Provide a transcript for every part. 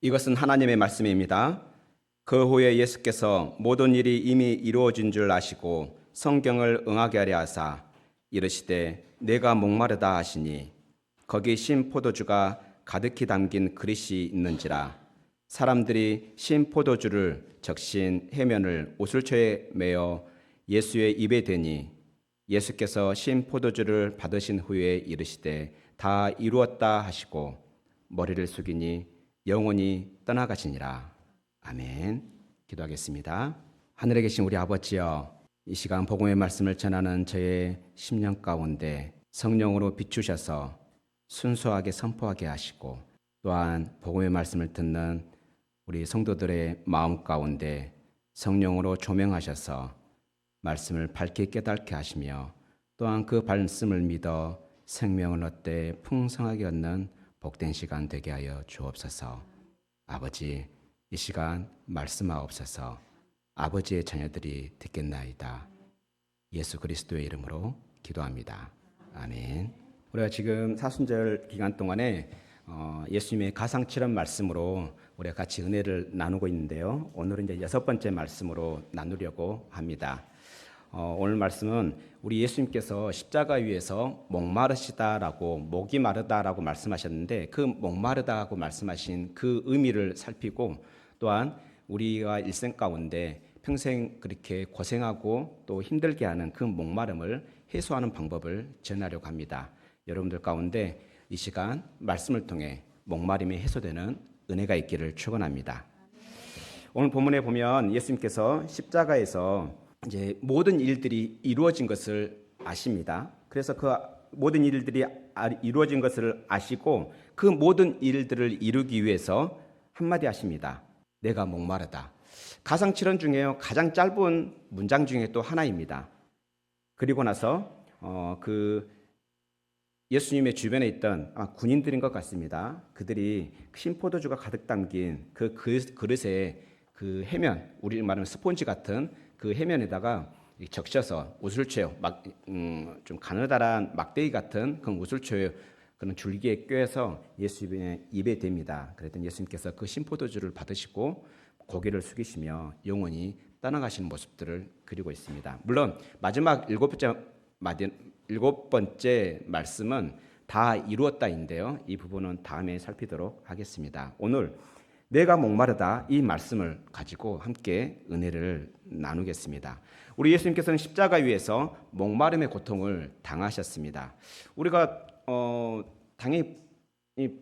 이것은 하나님의 말씀입니다. 그 후에 예수께서 모든 일이 이미 이루어진 줄 아시고 성경을 응하게 하려 하사 이르시되 내가 목마르다 하시니 거기 신 포도주가 가득히 담긴 그릇이 있는지라. 사람들이 신 포도주를 적신 해면을 오술초에 메어 예수의 입에 대니 예수께서 신 포도주를 받으신 후에 이르시되 다 이루었다 하시고 머리를 숙이니 영원히 떠나가시니라. 아멘. 기도하겠습니다. 하늘에 계신 우리 아버지여, 이 시간 복음의 말씀을 전하는 저의 심령 가운데 성령으로 비추셔서 순수하게 선포하게 하시고, 또한 복음의 말씀을 듣는 우리 성도들의 마음 가운데 성령으로 조명하셔서 말씀을 밝게 깨닫게 하시며, 또한 그 말씀을 믿어 생명을 얻되 풍성하게 얻는 복된 시간 되게 하여 주옵소서. 아버지, 이 시간 말씀하옵소서. 아버지의 자녀들이 듣겠나이다. 예수 그리스도의 이름으로 기도합니다. 아멘. 우리가 지금 사순절 기간 동안에 예수님의 가상칠언 말씀으로 우리가 같이 은혜를 나누고 있는데요. 오늘은 이제 6번째 말씀으로 나누려고 합니다. 오늘 말씀은 우리 예수님께서 십자가 위에서 목마르시다라고, 목이 마르다라고 말씀하셨는데, 그 목마르다고 말씀하신 그 의미를 살피고, 또한 우리가 일생 가운데 평생 그렇게 고생하고 또 힘들게 하는 그 목마름을 해소하는 방법을 전하려고 합니다. 여러분들 가운데 이 시간 말씀을 통해 목마름이 해소되는 은혜가 있기를 축원합니다. 오늘 본문에 보면 예수님께서 십자가에서 이제 모든 일들이 이루어진 것을 아십니다. 그래서 그 모든 일들이 이루어진 것을 아시고 그 모든 일들을 이루기 위해서 한마디 하십니다. 내가 목마르다. 가상칠언 중에 가장 짧은 문장 중에 또 하나입니다. 그리고 나서 그 예수님의 주변에 있던 군인들인 것 같습니다. 그들이 신포도주가 가득 담긴 그 그릇에 그 해면, 우리 말하면 스폰지 같은 그 해면에다가 적셔서 우술초에 좀 가느다란 막대기 같은 그 우술초에 그런 줄기에 꿰서 예수님의 입에 댑니다. 그랬더니 예수님께서 그 신포도주를 받으시고 고개를 숙이시며 영원히 떠나가시는 모습들을 그리고 있습니다. 물론 마지막 일곱 번째 말씀은 다 이루었다인데요. 이 부분은 다음에 살피도록 하겠습니다. 오늘 내가 목마르다 이 말씀을 가지고 함께 은혜를 나누겠습니다. 우리 예수님께서는 십자가 위에서 목마름의 고통을 당하셨습니다. 우리가 당연히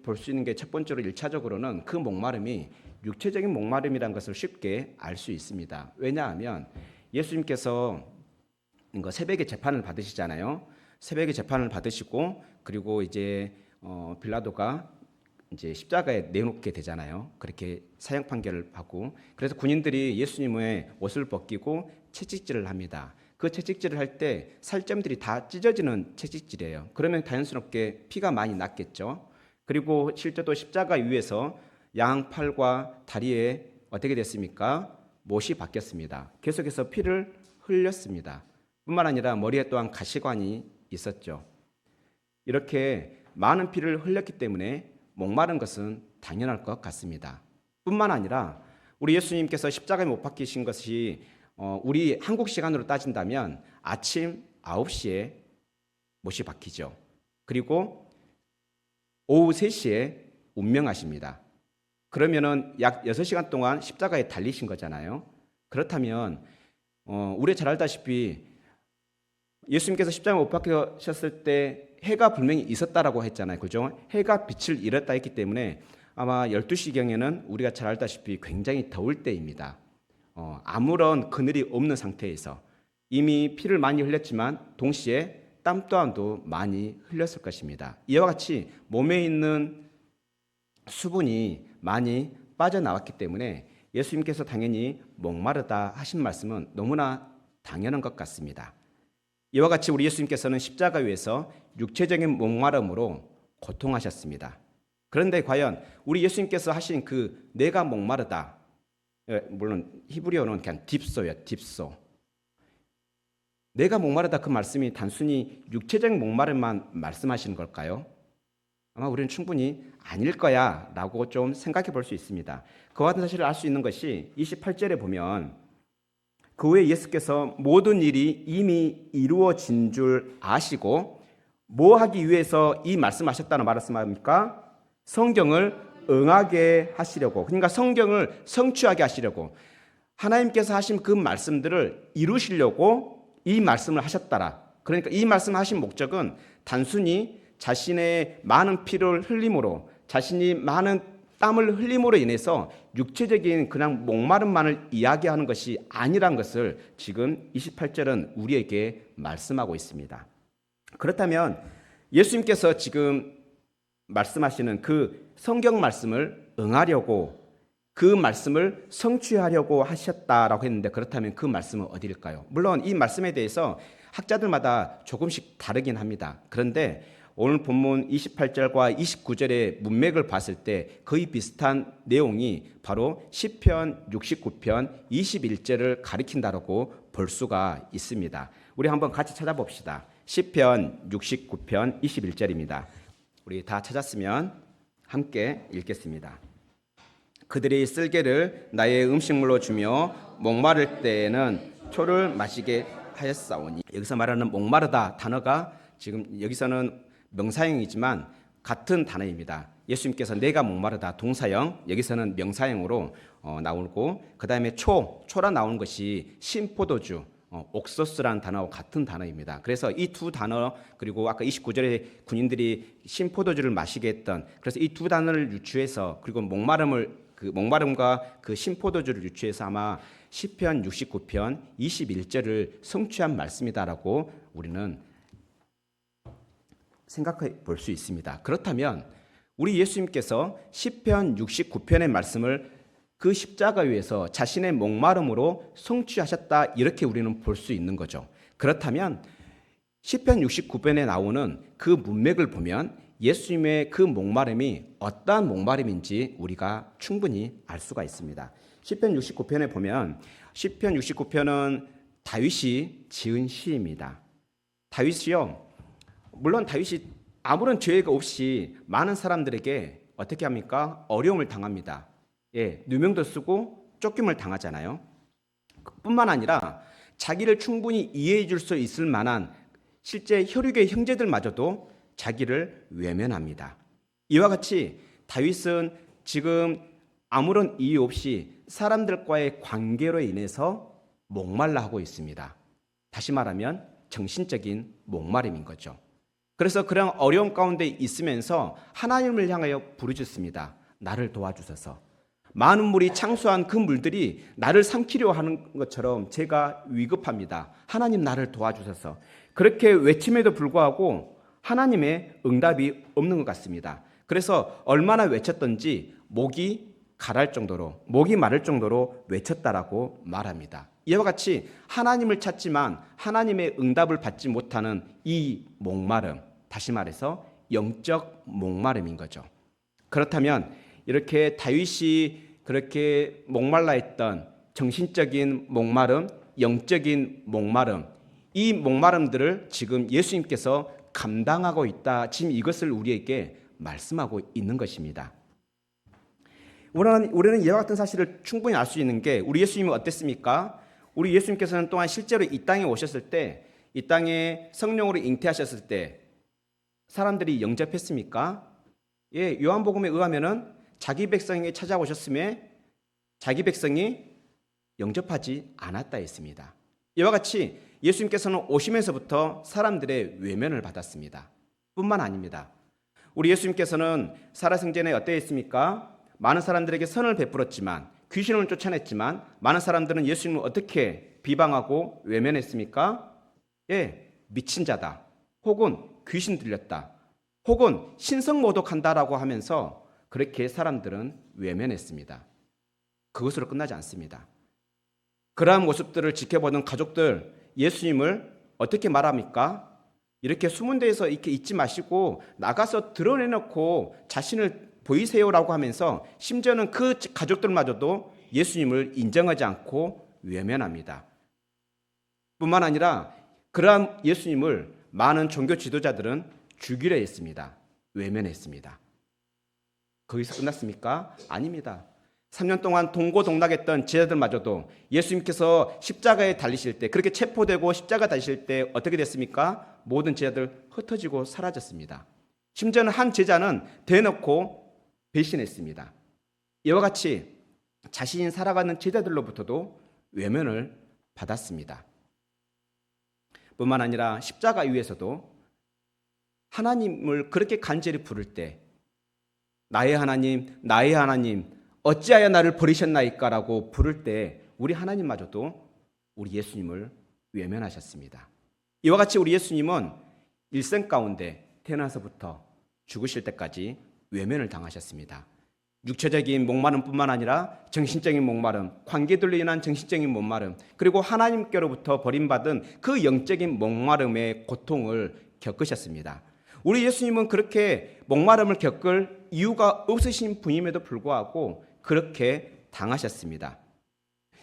볼 수 있는 게 첫 번째로 1차적으로는 그 목마름이 육체적인 목마름이라는 것을 쉽게 알 수 있습니다. 왜냐하면 예수님께서 새벽에 재판을 받으시잖아요. 새벽에 재판을 받으시고 그리고 이제 빌라도가 이제 십자가에 내놓게 되잖아요. 그렇게 사형 판결을 하고, 그래서 군인들이 예수님의 옷을 벗기고 채찍질을 합니다. 그 채찍질을 할 때 살점들이 다 찢어지는 채찍질이에요. 그러면 자연스럽게 피가 많이 났겠죠. 그리고 실제로 십자가 위에서 양팔과 다리에 어떻게 됐습니까? 못이 박혔습니다. 계속해서 피를 흘렸습니다. 뿐만 아니라 머리에 또한 가시관이 있었죠. 이렇게 많은 피를 흘렸기 때문에 목마른 것은 당연할 것 같습니다. 뿐만 아니라 우리 예수님께서 십자가에 못 박히신 것이 우리 한국 시간으로 따진다면 아침 9시에 못이 박히죠. 그리고 오후 3시에 운명하십니다. 그러면은 약 6시간 동안 십자가에 달리신 거잖아요. 그렇다면 우리 잘 알다시피 예수님께서 십자가에 못 박히셨을 때 해가 분명히 있었다라고 했잖아요. 그죠? 해가 빛을 잃었다 했기 때문에 아마 12시경에는 우리가 잘 알다시피 굉장히 더울 때입니다. 아무런 그늘이 없는 상태에서 이미 피를 많이 흘렸지만 동시에 땀 또한도 많이 흘렸을 것입니다. 이와 같이 몸에 있는 수분이 많이 빠져나왔기 때문에 예수님께서 당연히 목마르다 하신 말씀은 너무나 당연한 것 같습니다. 이와 같이 우리 예수님께서는 십자가 위에서 육체적인 목마름으로 고통하셨습니다. 그런데 과연 우리 예수님께서 하신 그 내가 목마르다, 물론 히브리어는 그냥 딥소예요. 딥소. 내가 목마르다 그 말씀이 단순히 육체적인 목마름만 말씀하시는 걸까요? 아마 우리는 충분히 아닐 거야 라고 좀 생각해 볼 수 있습니다. 그와 같은 사실을 알 수 있는 것이 28절에 보면 그 후에 예수께서 모든 일이 이미 이루어진 줄 아시고 뭐 하기 위해서 이 말씀하셨다는 말씀합니까? 성경을 응하게 하시려고, 그러니까 성경을 성취하게 하시려고, 하나님께서 하신 그 말씀들을 이루시려고 이 말씀을 하셨다라. 그러니까 이 말씀을 하신 목적은 단순히 자신의 많은 피를 흘림으로, 자신이 많은 땀을 흘림으로 인해서 육체적인 그냥 목마름만을 이야기하는 것이 아니란 것을 지금 28절은 우리에게 말씀하고 있습니다. 그렇다면 예수님께서 지금 말씀하시는 그 성경 말씀을 응하려고, 그 말씀을 성취하려고 하셨다라고 했는데, 그렇다면 그 말씀은 어디일까요? 물론 이 말씀에 대해서 학자들마다 조금씩 다르긴 합니다. 그런데 오늘 본문 28절과 29절의 문맥을 봤을 때 거의 비슷한 내용이 바로 시편 69편 21절을 가리킨다라고 볼 수가 있습니다. 우리 한번 같이 찾아봅시다. 시편 69편 21절입니다. 우리 다 찾았으면 함께 읽겠습니다. 그들이 쓸개를 나의 음식물로 주며 목마를 때에는 초를 마시게 하였사오니. 여기서 말하는 목마르다 단어가 지금 여기서는 명사형이지만 같은 단어입니다. 예수님께서 내가 목마르다 동사형, 여기서는 명사형으로 나오고, 그 다음에 초라 나오는 것이 신포도주, 옥소스라는 단어와 같은 단어입니다. 그래서 이 두 단어, 그리고 아까 29절에 군인들이 신포도주를 마시게 했던, 그래서 이 두 단어를 유추해서, 그리고 목마름과 그 신포도주를 유추해서 아마 시편 69편 21절을 성취한 말씀이다라고 우리는 생각해 볼 수 있습니다. 그렇다면 우리 예수님께서 시편 69편의 말씀을 그 십자가 위에서 자신의 목마름으로 성취하셨다, 이렇게 우리는 볼 수 있는 거죠. 그렇다면 시편 69편에 나오는 그 문맥을 보면 예수님의 그 목마름이 어떠한 목마름인지 우리가 충분히 알 수가 있습니다. 시편 69편에 보면, 시편 69편은 다윗이 지은 시입니다. 다윗이요, 물론 다윗이 아무런 죄가 없이 많은 사람들에게 어떻게 합니까? 어려움을 당합니다. 누명도 쓰고 쫓김을 당하잖아요. 뿐만 아니라 자기를 충분히 이해해 줄 수 있을 만한 실제 혈육의 형제들마저도 자기를 외면합니다. 이와 같이 다윗은 지금 아무런 이유 없이 사람들과의 관계로 인해서 목말라 하고 있습니다. 다시 말하면 정신적인 목마름인 거죠. 그래서 그런 어려움 가운데 있으면서 하나님을 향하여 부르짖습니다. 나를 도와주소서. 많은 물이 창수한 그 물들이 나를 삼키려 하는 것처럼 제가 위급합니다. 하나님, 나를 도와주소서. 그렇게 외침에도 불구하고 하나님의 응답이 없는 것 같습니다. 그래서 얼마나 외쳤던지 목이 마를 정도로 외쳤다라고 말합니다. 이와 같이 하나님을 찾지만 하나님의 응답을 받지 못하는 이 목마름, 다시 말해서 영적 목마름인 거죠. 그렇다면 이렇게 다윗이 그렇게 목말라 했던 정신적인 목마름, 영적인 목마름, 이 목마름들을 지금 예수님께서 감당하고 있다, 지금 이것을 우리에게 말씀하고 있는 것입니다. 우리는 이와 같은 사실을 충분히 알 수 있는 게, 우리 예수님은 어땠습니까? 우리 예수님께서는 또한 실제로 이 땅에 오셨을 때, 이 땅에 성령으로 잉태하셨을 때 사람들이 영접했습니까? 요한복음에 의하면은 자기 백성이 찾아오셨음에 자기 백성이 영접하지 않았다 했습니다. 이와 같이 예수님께서는 오시면서부터 사람들의 외면을 받았습니다. 뿐만 아닙니다. 우리 예수님께서는 살아생전에 어떠했습니까? 많은 사람들에게 선을 베풀었지만, 귀신을 쫓아냈지만, 많은 사람들은 예수님을 어떻게 비방하고 외면했습니까? 미친 자다, 혹은 귀신 들렸다, 혹은 신성모독한다라고 하면서 그렇게 사람들은 외면했습니다. 그것으로 끝나지 않습니다. 그러한 모습들을 지켜보는 가족들, 예수님을 어떻게 말합니까? 이렇게 숨은 데에서 이렇게 있지 마시고 나가서 드러내놓고 자신을 보이세요라고 하면서 심지어는 그 가족들마저도 예수님을 인정하지 않고 외면합니다. 뿐만 아니라 그러한 예수님을 많은 종교 지도자들은 죽이려 했습니다. 외면했습니다. 거기서 끝났습니까? 아닙니다. 3년 동안 동고동락했던 제자들마저도 예수님께서 십자가에 달리실 때, 그렇게 체포되고 십자가 달리실 때 어떻게 됐습니까? 모든 제자들 흩어지고 사라졌습니다. 심지어는 한 제자는 대놓고 배신했습니다. 이와 같이 자신이 살아가는 제자들로부터도 외면을 받았습니다. 뿐만 아니라 십자가 위에서도 하나님을 그렇게 간절히 부를 때 나의 하나님, 나의 하나님, 어찌하여 나를 버리셨나이까라고 부를 때 우리 하나님마저도 우리 예수님을 외면하셨습니다. 이와 같이 우리 예수님은 일생 가운데 태어나서부터 죽으실 때까지 외면을 당하셨습니다. 육체적인 목마름뿐만 아니라 정신적인 목마름, 관계들로 인한 정신적인 목마름, 그리고 하나님께로부터 버림받은 그 영적인 목마름의 고통을 겪으셨습니다. 우리 예수님은 그렇게 목마름을 겪을 이유가 없으신 분임에도 불구하고 그렇게 당하셨습니다.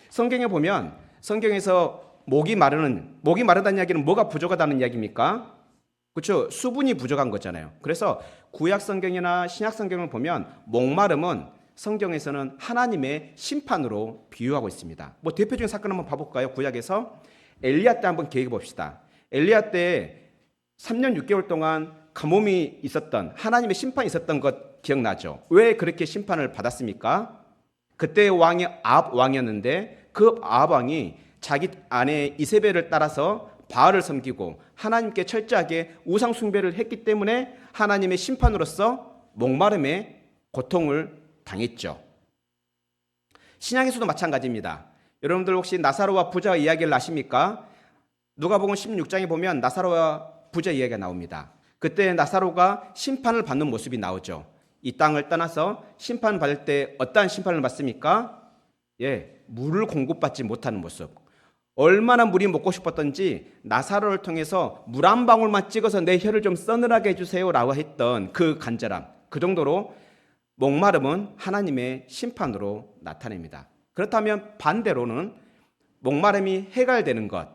성경에 보면 성경에서 목이 마르다는 이야기는 뭐가 부족하다는 이야기입니까? 그렇죠. 수분이 부족한 거잖아요. 그래서 구약 성경이나 신약 성경을 보면 목마름은 성경에서는 하나님의 심판으로 비유하고 있습니다. 뭐 대표적인 사건 한번 봐볼까요? 구약에서 엘리야 때 한번 기억해 봅시다. 엘리야 때 3년 6개월 동안 가뭄이 있었던, 하나님의 심판이 있었던 것 기억나죠? 왜 그렇게 심판을 받았습니까? 그때 왕이 아합 왕이었는데 그 아합 왕이 자기 아내 이세벨을 따라서 바알을 섬기고 하나님께 철저하게 우상 숭배를 했기 때문에 하나님의 심판으로서 목마름의 고통을 당했죠. 신약에서도 마찬가지입니다. 여러분들 혹시 나사로와 부자 이야기를 아십니까? 누가복음 16장에 보면 나사로와 부자 이야기가 나옵니다. 그때 나사로가 심판을 받는 모습이 나오죠. 이 땅을 떠나서 심판을 받을 때 어떠한 심판을 받습니까? 물을 공급받지 못하는 모습. 얼마나 물이 먹고 싶었던지 나사로를 통해서 물 한 방울만 찍어서 내 혀를 좀 서늘하게 해주세요 라고 했던 그 간절함, 그 정도로 목마름은 하나님의 심판으로 나타냅니다. 그렇다면 반대로는 목마름이 해결되는 것,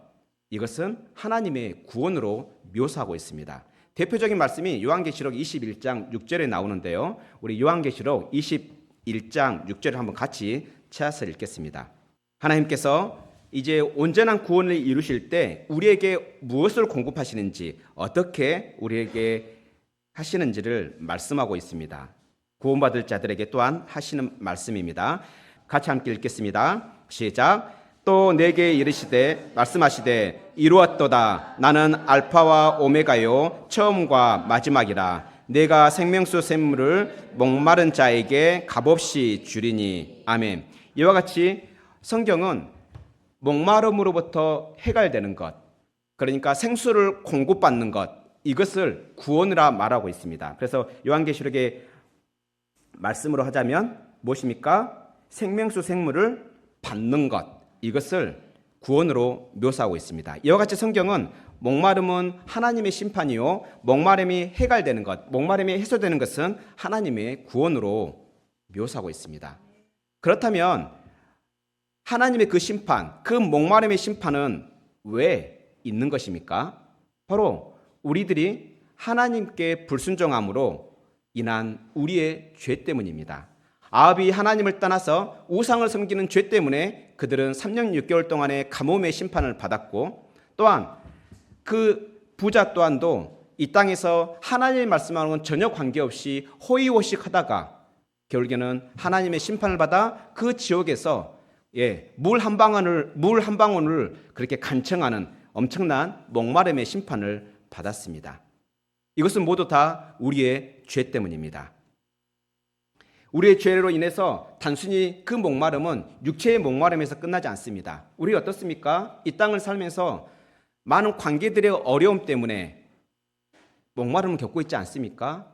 이것은 하나님의 구원으로 묘사하고 있습니다. 대표적인 말씀이 요한계시록 21장 6절에 나오는데요. 우리 요한계시록 21장 6절을 한번 같이 찾아서 읽겠습니다. 하나님께서 이제 온전한 구원을 이루실 때 우리에게 무엇을 공급하시는지, 어떻게 우리에게 하시는지를 말씀하고 있습니다. 구원받을 자들에게 또한 하시는 말씀입니다. 같이 함께 읽겠습니다. 시작. 또 내게 이르시되 말씀하시되 이루었도다. 나는 알파와 오메가요 처음과 마지막이라. 내가 생명수 샘물을 목마른 자에게 값없이 주리니. 아멘. 이와 같이 성경은 목마름으로부터 해결되는 것, 그러니까 생수를 공급받는 것, 이것을 구원이라 말하고 있습니다. 그래서 요한계시록의 말씀으로 하자면 무엇입니까? 생명수 생물을 받는 것, 이것을 구원으로 묘사하고 있습니다. 이와 같이 성경은 목마름은 하나님의 심판이요, 목마름이 해결되는 것, 목마름이 해소되는 것은 하나님의 구원으로 묘사하고 있습니다. 그렇다면 하나님의 그 심판, 그 목마름의 심판은 왜 있는 것입니까? 바로 우리들이 하나님께 불순종함으로 인한 우리의 죄 때문입니다. 아합이 하나님을 떠나서 우상을 섬기는 죄 때문에 그들은 3년 6개월 동안의 가뭄의 심판을 받았고, 또한 그 부자 또한도 이 땅에서 하나님의 말씀하는 건 전혀 관계없이 호의호식하다가 결국에는 하나님의 심판을 받아 그 지옥에서 물 한 방울을 그렇게 간청하는 엄청난 목마름의 심판을 받았습니다. 이것은 모두 다 우리의 죄 때문입니다. 우리의 죄로 인해서 단순히 그 목마름은 육체의 목마름에서 끝나지 않습니다. 우리 어떻습니까? 이 땅을 살면서 많은 관계들의 어려움 때문에 목마름을 겪고 있지 않습니까?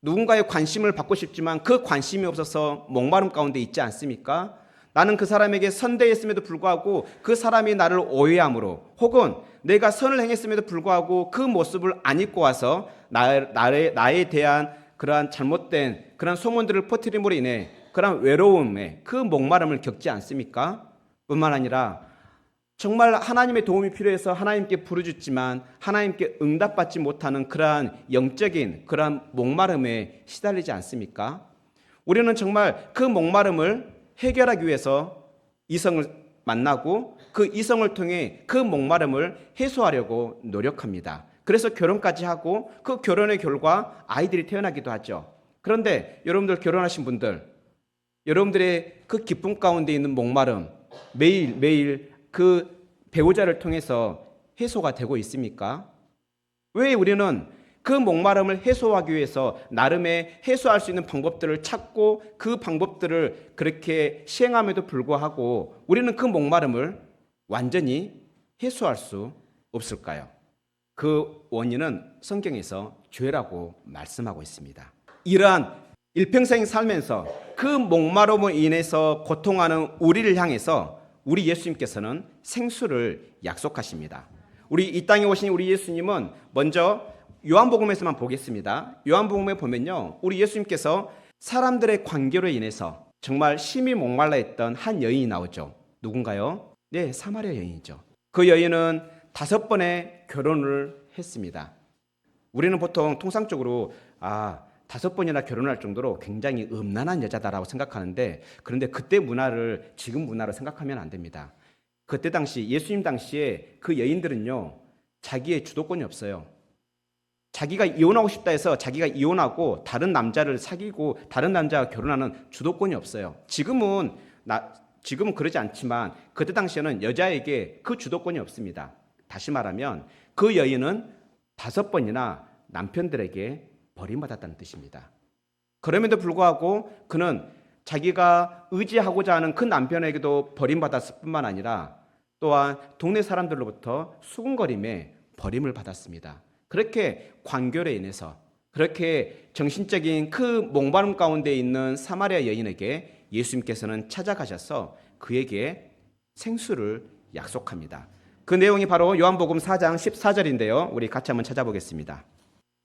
누군가의 관심을 받고 싶지만 그 관심이 없어서 목마름 가운데 있지 않습니까? 나는 그 사람에게 선대했음에도 불구하고 그 사람이 나를 오해함으로, 혹은 내가 선을 행했음에도 불구하고 그 모습을 안 입고 와서 나에 대한 그러한 잘못된 그런 소문들을 퍼뜨림으로 인해 그러한 외로움에 그 목마름을 겪지 않습니까? 뿐만 아니라 정말 하나님의 도움이 필요해서 하나님께 부르짖지만 하나님께 응답받지 못하는 그러한 영적인 그러한 목마름에 시달리지 않습니까? 우리는 정말 그 목마름을 해결하기 위해서 이성을 만나고 그 이성을 통해 그 목마름을 해소하려고 노력합니다. 그래서 결혼까지 하고 그 결혼의 결과 아이들이 태어나기도 하죠. 그런데 여러분들 결혼하신 분들, 여러분들의 그 기쁨 가운데 있는 목마름 매일매일 그 배우자를 통해서 해소가 되고 있습니까? 왜 우리는 그 목마름을 해소하기 위해서 나름의 해소할 수 있는 방법들을 찾고 그 방법들을 그렇게 시행함에도 불구하고 우리는 그 목마름을 완전히 해소할 수 없을까요? 그 원인은 성경에서 죄라고 말씀하고 있습니다. 이러한 일평생 살면서 그 목마름으로 인해서 고통하는 우리를 향해서 우리 예수님께서는 생수를 약속하십니다. 우리 이 땅에 오신 우리 예수님은 먼저 요한복음에서만 보겠습니다. 요한복음에 보면요, 우리 예수님께서 사람들의 관계로 인해서 정말 심히 목말라 했던 한 여인이 나오죠. 누군가요? 네, 사마리아 여인이죠. 그 여인은 5번의 결혼을 했습니다. 우리는 보통 통상적으로 5번이나 결혼할 정도로 굉장히 음란한 여자다라고 생각하는데, 그런데 그때 문화를 지금 문화로 생각하면 안 됩니다. 그때 당시 예수님 당시에 그 여인들은요, 자기의 주도권이 없어요. 자기가 이혼하고 싶다 해서 자기가 이혼하고 다른 남자를 사귀고 다른 남자와 결혼하는 주도권이 없어요. 지금은 그러지 않지만 그때 당시에는 여자에게 그 주도권이 없습니다. 다시 말하면 그 여인은 5번이나 남편들에게 버림받았다는 뜻입니다. 그럼에도 불구하고 그는 자기가 의지하고자 하는 그 남편에게도 버림받았을 뿐만 아니라 또한 동네 사람들로부터 수군거림에 버림을 받았습니다. 그렇게 관결에 인해서 그렇게 정신적인 그 목마름 가운데 있는 사마리아 여인에게 예수님께서는 찾아가셔서 그에게 생수를 약속합니다. 그 내용이 바로 요한복음 4장 14절인데요. 우리 같이 한번 찾아보겠습니다.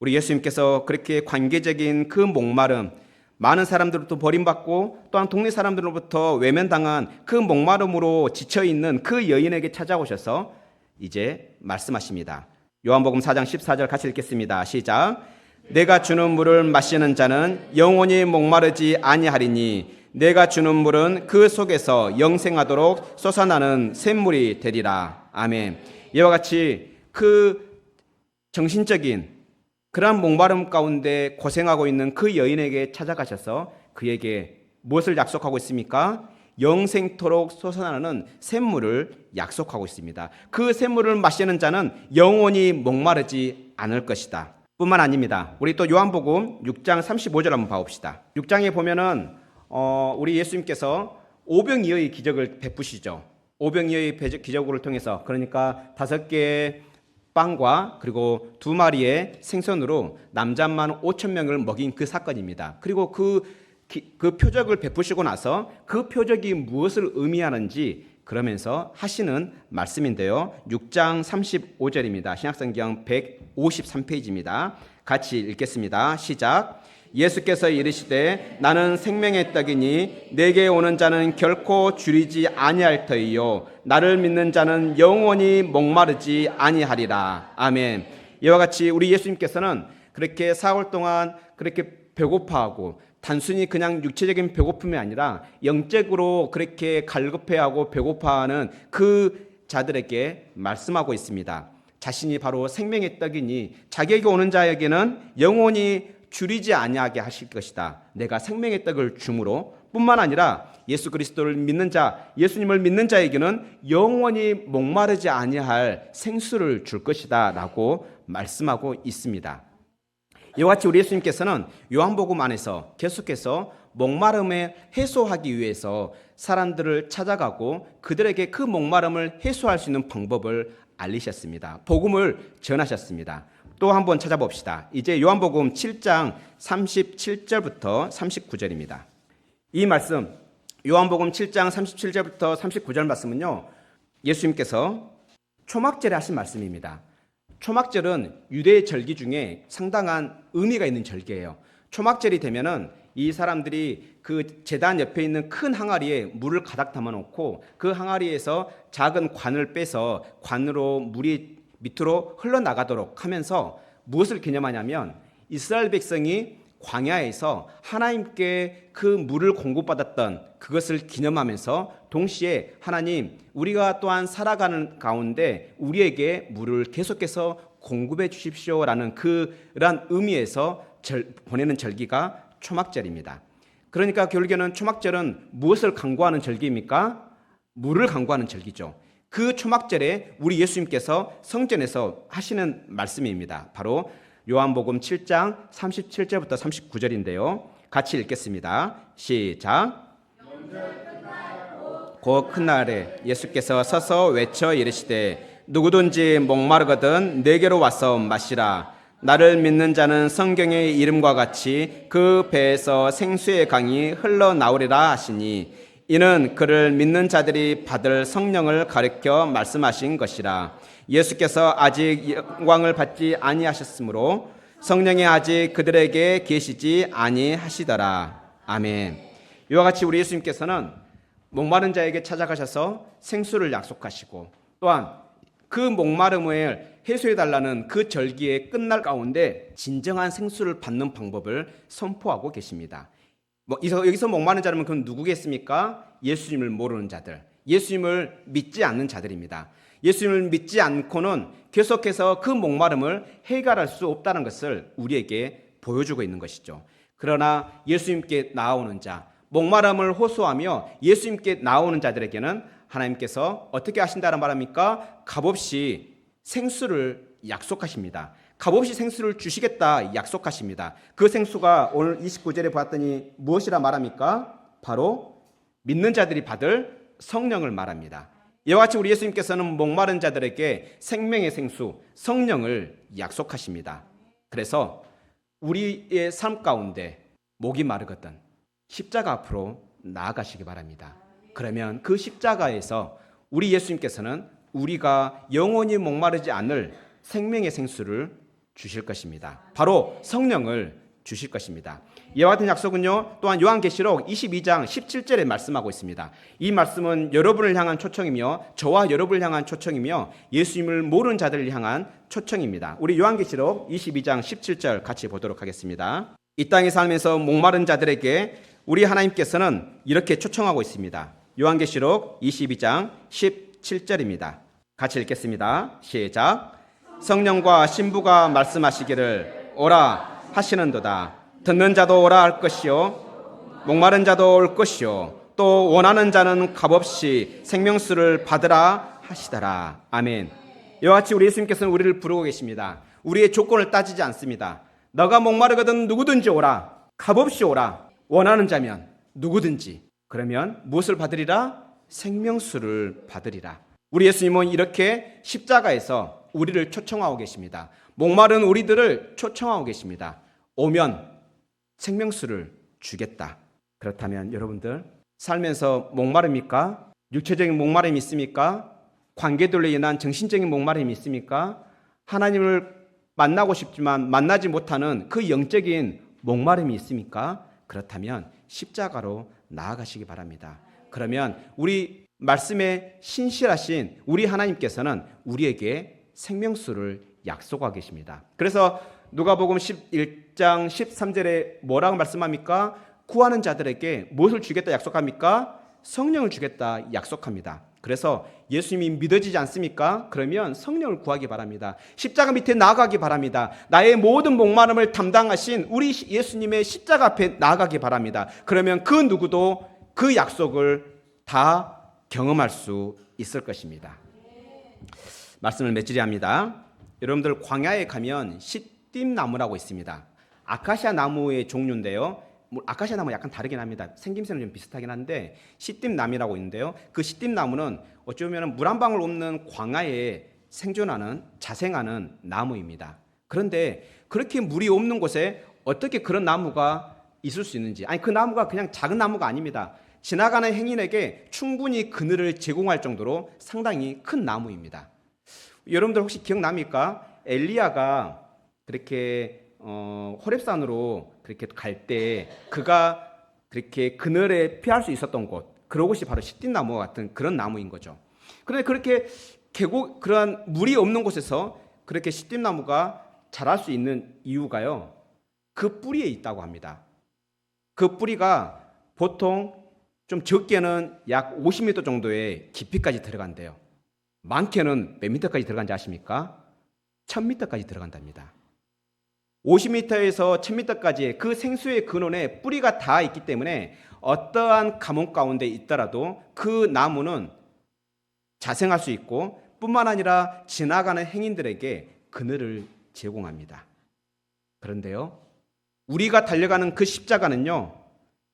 우리 예수님께서 그렇게 관계적인 그 목마름, 많은 사람들로부터 버림받고 또한 동네 사람들로부터 외면당한 그 목마름으로 지쳐있는 그 여인에게 찾아오셔서 이제 말씀하십니다. 요한복음 4장 14절 같이 읽겠습니다. 시작. 내가 주는 물을 마시는 자는 영원히 목마르지 아니하리니 내가 주는 물은 그 속에서 영생하도록 솟아나는 샘물이 되리라. 아멘. 이와 같이 그 정신적인 그러한 목마름 가운데 고생하고 있는 그 여인에게 찾아가셔서 그에게 무엇을 약속하고 있습니까? 영생토록 솟아나는 샘물을 약속하고 있습니다. 그 샘물을 마시는 자는 영원히 목마르지 않을 것이다. 뿐만 아닙니다. 우리 또 요한복음 6장 35절 한번 봐봅시다. 6장에 보면은 우리 예수님께서 오병이어의 기적을 베푸시죠. 오병이어의 기적을 통해서, 그러니까 5개의 빵과 그리고 2마리의 생선으로 남자만 5,000명을 먹인 그 사건입니다. 그리고 그 표적을 베푸시고 나서 그 표적이 무엇을 의미하는지 그러면서 하시는 말씀인데요. 6장 35절입니다. 신약성경 153페이지입니다. 같이 읽겠습니다. 시작. 예수께서 이르시되 나는 생명의 떡이니 내게 오는 자는 결코 줄이지 아니할 터이요 나를 믿는 자는 영원히 목마르지 아니하리라. 아멘. 이와 같이 우리 예수님께서는 그렇게 사흘 동안 그렇게 배고파하고 단순히 그냥 육체적인 배고픔이 아니라 영적으로 그렇게 갈급해하고 배고파하는 그 자들에게 말씀하고 있습니다. 자신이 바로 생명의 떡이니 자기에게 오는 자에게는 영원히 줄이지 아니하게 하실 것이다. 내가 생명의 떡을 주므로 뿐만 아니라 예수 그리스도를 믿는 자, 예수님을 믿는 자에게는 영원히 목마르지 아니할 생수를 줄 것이다 라고 말씀하고 있습니다. 이와 같이 우리 예수님께서는 요한복음 안에서 계속해서 목마름을 해소하기 위해서 사람들을 찾아가고 그들에게 그 목마름을 해소할 수 있는 방법을 알리셨습니다. 복음을 전하셨습니다. 또 한번 찾아봅시다. 이제 요한복음 7장 37절부터 39절입니다. 이 말씀, 요한복음 7장 37절부터 39절 말씀은요, 예수님께서 초막절에 하신 말씀입니다. 초막절은 유대의 절기 중에 상당한 의미가 있는 절기예요. 초막절이 되면은 이 사람들이 그 제단 옆에 있는 큰 항아리에 물을 가득 담아놓고 그 항아리에서 작은 관을 빼서 관으로 물이 밑으로 흘러나가도록 하면서 무엇을 기념하냐면 이스라엘 백성이 광야에서 하나님께 그 물을 공급받았던 그것을 기념하면서 동시에 하나님, 우리가 또한 살아가는 가운데 우리에게 물을 계속해서 공급해 주십시오라는 그러한 의미에서 보내는 절기가 초막절입니다. 그러니까 결국에는 초막절은 무엇을 강구하는 절기입니까? 물을 강구하는 절기죠. 그 초막절에 우리 예수님께서 성전에서 하시는 말씀입니다. 바로 요한복음 7장 37절부터 39절인데요. 같이 읽겠습니다. 시작. 곧 그날에 예수께서 서서 외쳐 이르시되 누구든지 목마르거든 내게로 와서 마시라. 나를 믿는 자는 성경의 이름과 같이 그 배에서 생수의 강이 흘러나오리라 하시니 이는 그를 믿는 자들이 받을 성령을 가리켜 말씀하신 것이라. 예수께서 아직 영광을 받지 아니하셨으므로 성령이 아직 그들에게 계시지 아니하시더라. 아멘. 이와 같이 우리 예수님께서는 목마른 자에게 찾아가셔서 생수를 약속하시고 또한 그 목마름을 해소해달라는 그 절기의 끝날 가운데 진정한 생수를 받는 방법을 선포하고 계십니다. 여기서 목마른 자라면 그건 누구겠습니까? 예수님을 모르는 자들, 예수님을 믿지 않는 자들입니다. 예수님을 믿지 않고는 계속해서 그 목마름을 해결할 수 없다는 것을 우리에게 보여주고 있는 것이죠. 그러나 예수님께 나아오는 자, 목마름을 호소하며 예수님께 나오는 자들에게는 하나님께서 어떻게 하신다는 말합니까? 값없이 생수를 약속하십니다. 값없이 생수를 주시겠다 약속하십니다. 그 생수가 오늘 29절에 보았더니 무엇이라 말합니까? 바로 믿는 자들이 받을 성령을 말합니다. 이와 같이 우리 예수님께서는 목마른 자들에게 생명의 생수, 성령을 약속하십니다. 그래서 우리의 삶 가운데 목이 마르거든 십자가 앞으로 나아가시기 바랍니다. 그러면 그 십자가에서 우리 예수님께서는 우리가 영원히 목마르지 않을 생명의 생수를 주실 것입니다. 바로 성령을 주실 것입니다. 이와 같은 약속은요, 또한 요한계시록 22장 17절에 말씀하고 있습니다. 이 말씀은 여러분을 향한 초청이며 저와 여러분을 향한 초청이며 예수님을 모르는 자들을 향한 초청입니다. 우리 요한계시록 22장 17절 같이 보도록 하겠습니다. 이 땅에 살면서 목마른 자들에게 우리 하나님께서는 이렇게 초청하고 있습니다. 요한계시록 22장 17절입니다. 같이 읽겠습니다. 시작. 성령과 신부가 말씀하시기를 오라 하시는도다. 듣는 자도 오라 할 것이요 목마른 자도 올 것이요 또 원하는 자는 값없이 생명수를 받으라 하시더라. 아멘. 이와 같이 우리 예수님께서는 우리를 부르고 계십니다. 우리의 조건을 따지지 않습니다. 너가 목마르거든 누구든지 오라. 값없이 오라. 원하는 자면 누구든지. 그러면 무엇을 받으리라? 생명수를 받으리라. 우리 예수님은 이렇게 십자가에서 우리를 초청하고 계십니다. 목마른 우리들을 초청하고 계십니다. 오면 생명수를 주겠다. 그렇다면 여러분들 살면서 목마릅니까? 육체적인 목마름이 있습니까? 관계들로 인한 정신적인 목마름이 있습니까? 하나님을 만나고 싶지만 만나지 못하는 그 영적인 목마름이 있습니까? 그렇다면 십자가로 나아가시기 바랍니다. 그러면 우리 말씀에 신실하신 우리 하나님께서는 우리에게 생명수를 약속하고 계십니다. 그래서 누가복음 11장 13절에 뭐라고 말씀합니까? 구하는 자들에게 무엇을 주겠다 약속합니까? 성령을 주겠다 약속합니다. 그래서 예수님이 믿어지지 않습니까? 그러면 성령을 구하기 바랍니다. 십자가 밑에 나아가기 바랍니다. 나의 모든 목마름을 담당하신 우리 예수님의 십자가 앞에 나아가기 바랍니다. 그러면 그 누구도 그 약속을 다 경험할 수 있을 것입니다. 말씀을 맺으리합니다. 여러분들 광야에 가면 시띠나무라고 있습니다. 아카시아 나무의 종류인데요. 아카시아 나무 약간 다르긴 합니다. 생김새는 좀 비슷하긴 한데 시띠나무라고 있는데요. 그 시띠나무는 어쩌면 물 한 방울 없는 광야에 생존하는 자생하는 나무입니다. 그런데 그렇게 물이 없는 곳에 어떻게 그런 나무가 있을 수 있는지, 아니 그 나무가 그냥 작은 나무가 아닙니다. 지나가는 행인에게 충분히 그늘을 제공할 정도로 상당히 큰 나무입니다. 여러분들 혹시 기억납니까? 엘리야가 그렇게 호렙산으로 그렇게 갈 때 그가 그렇게 그늘에 피할 수 있었던 곳, 그런 곳이 바로 시띠나무 같은 그런 나무인 거죠. 그런데 그렇게 그러한 물이 없는 곳에서 그렇게 시띠나무가 자랄 수 있는 이유가요, 그 뿌리에 있다고 합니다. 그 뿌리가 보통 좀 적게는 약 50m 정도의 깊이까지 들어간대요. 많게는 몇 미터까지 들어간지 아십니까? 1000m까지 들어간답니다. 50m에서 1000m까지의 그 생수의 근원에 뿌리가 닿아 있기 때문에 어떠한 가뭄 가운데 있더라도 그 나무는 자생할 수 있고 뿐만 아니라 지나가는 행인들에게 그늘을 제공합니다. 그런데요, 우리가 달려가는 그 십자가는요,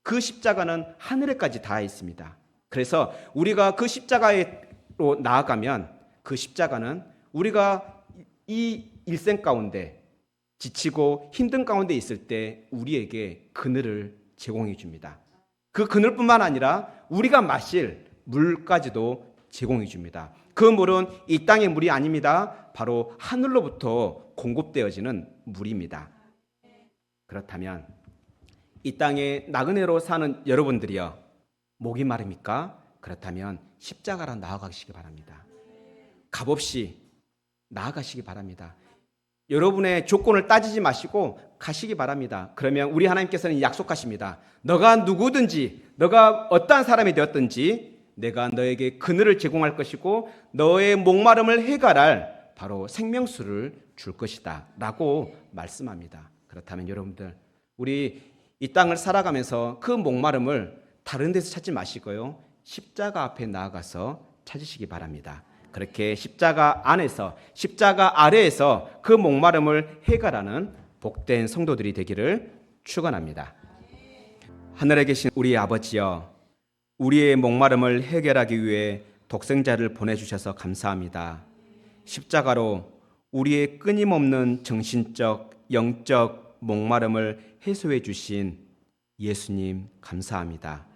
그 십자가는 하늘에까지 닿아 있습니다. 그래서 우리가 그 십자가로 나아가면 그 십자가는 우리가 이 일생 가운데 지치고 힘든 가운데 있을 때 우리에게 그늘을 제공해 줍니다. 그 그늘뿐만 아니라 우리가 마실 물까지도 제공해 줍니다. 그 물은 이 땅의 물이 아닙니다. 바로 하늘로부터 공급되어지는 물입니다. 그렇다면 이 땅에 나그네로 사는 여러분들이요, 목이 마릅니까? 그렇다면 십자가로 나아가시기 바랍니다. 값없이 나아가시기 바랍니다. 여러분의 조건을 따지지 마시고 가시기 바랍니다. 그러면 우리 하나님께서는 약속하십니다. 너가 누구든지, 너가 어떠한 사람이 되었든지 내가 너에게 그늘을 제공할 것이고 너의 목마름을 해결할 바로 생명수를 줄 것이다 라고 말씀합니다. 그렇다면 여러분들, 우리 이 땅을 살아가면서 그 목마름을 다른 데서 찾지 마시고요, 십자가 앞에 나아가서 찾으시기 바랍니다. 그렇게 십자가 안에서, 십자가 아래에서 그 목마름을 해결하는 복된 성도들이 되기를 축원합니다. 하늘에 계신 우리 아버지여, 우리의 목마름을 해결하기 위해 독생자를 보내주셔서 감사합니다. 십자가로 우리의 끊임없는 정신적, 영적 목마름을 해소해 주신 예수님 감사합니다.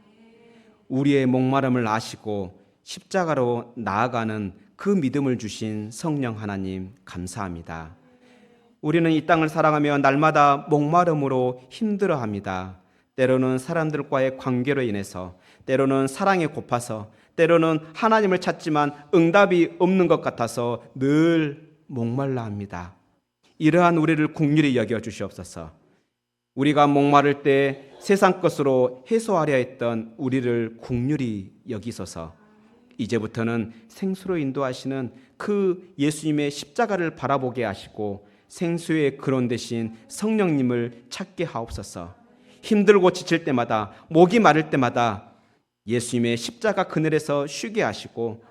우리의 목마름을 아시고 십자가로 나아가는 그 믿음을 주신 성령 하나님 감사합니다. 우리는 이 땅을 살아가며 날마다 목마름으로 힘들어합니다. 때로는 사람들과의 관계로 인해서, 때로는 사랑에 고파서, 때로는 하나님을 찾지만 응답이 없는 것 같아서 늘 목말라 합니다. 이러한 우리를 긍휼히 여겨 주시옵소서. 우리가 목마를 때 세상 것으로 해소하려 했던 우리를 긍휼히 여기소서. 이제부터는 생수로 인도하시는 그 예수님의 십자가를 바라보게 하시고 생수의 근원 되신 성령님을 찾게 하옵소서. 힘들고 지칠 때마다, 목이 마를 때마다 예수님의 십자가 그늘에서 쉬게 하시고,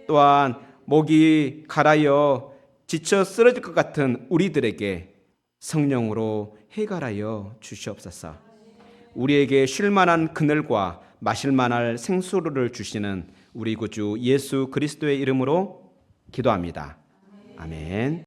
또한 목이 가라여 지쳐 쓰러질 것 같은 우리들에게 성령으로 해결하여 주시옵소서. 우리에게 쉴 만한 그늘과 마실 만한 생수를 주시는 우리 구주 예수 그리스도의 이름으로 기도합니다. 아멘.